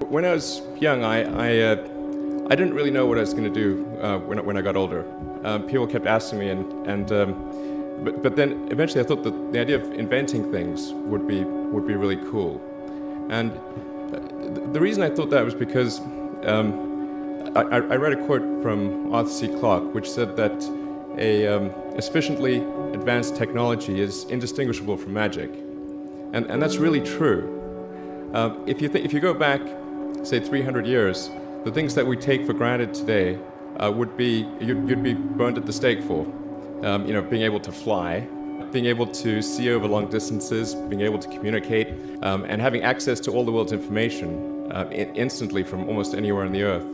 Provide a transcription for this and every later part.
When I was young, I didn't really know what I was going to do when I got older. People kept asking me, but then eventually I thought that the idea of inventing things would be really cool. And the reason I thought that was because I read a quote from Arthur C. Clarke, which said that a sufficiently advanced technology is indistinguishable from magic, and that's really true. If you go back, say 300 years, the things that we take for granted today you'd be burned at the stake for. Being able to fly, being able to see over long distances, being able to communicate, and having access to all the world's information instantly from almost anywhere on the earth.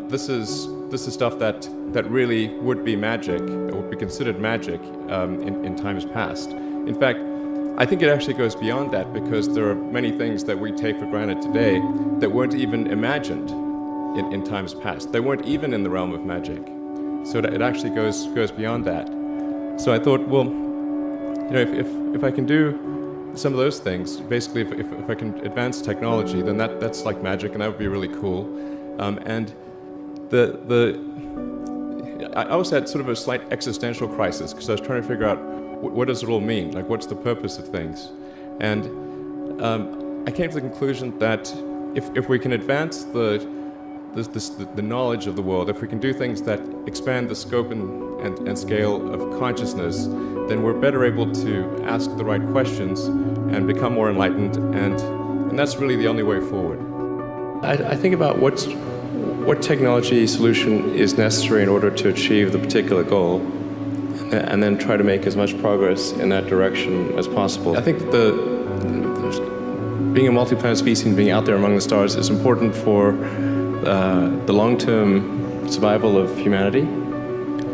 This is stuff that really would be magic, or would be considered magic in times past. In fact, I think it actually goes beyond that, because there are many things that we take for granted today that weren't even imagined in times past. They weren't even in the realm of magic. So it actually goes beyond that. So I thought, well, if I can do some of those things, basically if I can advance technology, then that's like magic, and that would be really cool. And I also had sort of a slight existential crisis, because I was trying to figure out what does it all mean? Like, what's the purpose of things? And I came to the conclusion that if we can advance the knowledge of the world, if we can do things that expand the scope and scale of consciousness, then we're better able to ask the right questions and become more enlightened, and that's really the only way forward. I think about what technology solution is necessary in order to achieve the particular goal, and then try to make as much progress in that direction as possible. I think that being a multi-planet species and being out there among the stars is important for the long-term survival of humanity.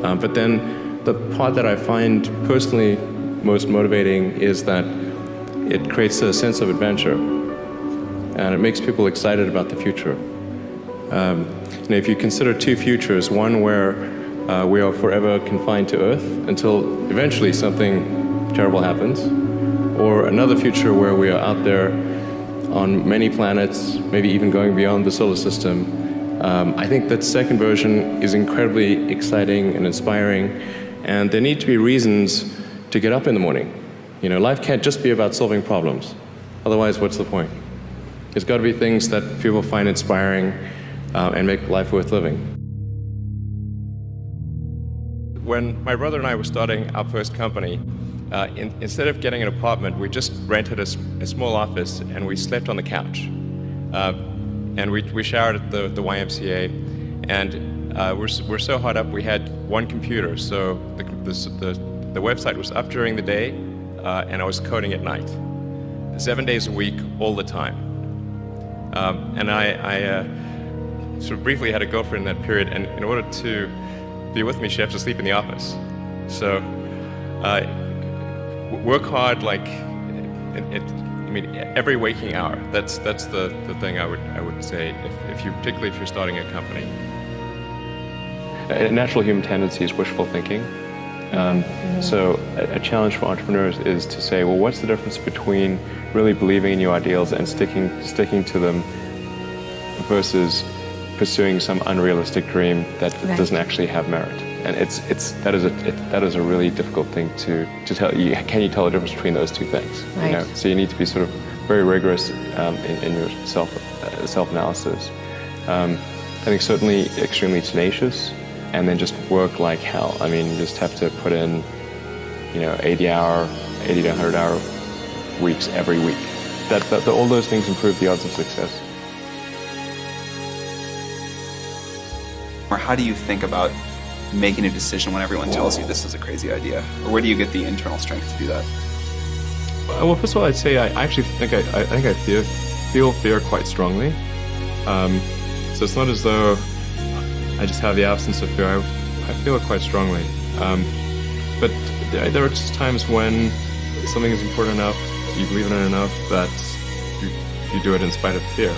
But then the part that I find personally most motivating is that it creates a sense of adventure, and it makes people excited about the future. If you consider two futures, one where we are forever confined to Earth until eventually something terrible happens, or another future where we are out there on many planets, maybe even going beyond the solar system. I think that second version is incredibly exciting and inspiring, and there need to be reasons to get up in the morning. Life can't just be about solving problems. Otherwise, what's the point? There's got to be things that people find inspiring and make life worth living. When my brother and I were starting our first company, instead of getting an apartment, we just rented a small office, and we slept on the couch. And we showered at the YMCA, and we're so hot up we had one computer, so the website was up during the day, and I was coding at night, 7 days a week, all the time. And I sort of briefly had a girlfriend in that period, and in order to be with me, she had to sleep in the office. So work hard, like every waking hour. That's the thing I would say particularly if you're starting a company. A natural human tendency is wishful thinking. So a challenge for entrepreneurs is to say, well, what's the difference between really believing in your ideals and sticking to them versus pursuing some unrealistic dream that doesn't actually have merit? And that is a really difficult thing to tell. Can you tell the difference between those two things? Right. So you need to be sort of very rigorous in your self-analysis. I think certainly extremely tenacious, and then just work like hell. I mean, you just have to put in 80 to 100 hour weeks every week. All those things improve the odds of success. Or how do you think about making a decision when everyone tells you this is a crazy idea? Or where do you get the internal strength to do that? Well, first of all, I'd say I actually think I feel fear quite strongly. So it's not as though I just have the absence of fear. I feel it quite strongly. But there are just times when something is important enough, you believe in it enough, that you do it in spite of fear.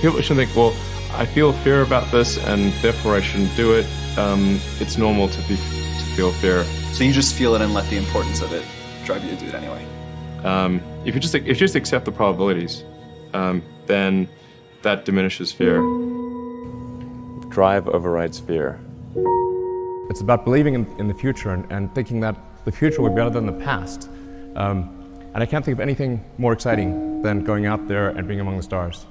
People shouldn't think, well, I feel fear about this, and therefore I shouldn't do it. It's normal to feel fear. So you just feel it and let the importance of it drive you to do it anyway? If you just accept the probabilities, then that diminishes fear. Drive overrides fear. It's about believing in the future and thinking that the future will be better than the past. And I can't think of anything more exciting than going out there and being among the stars.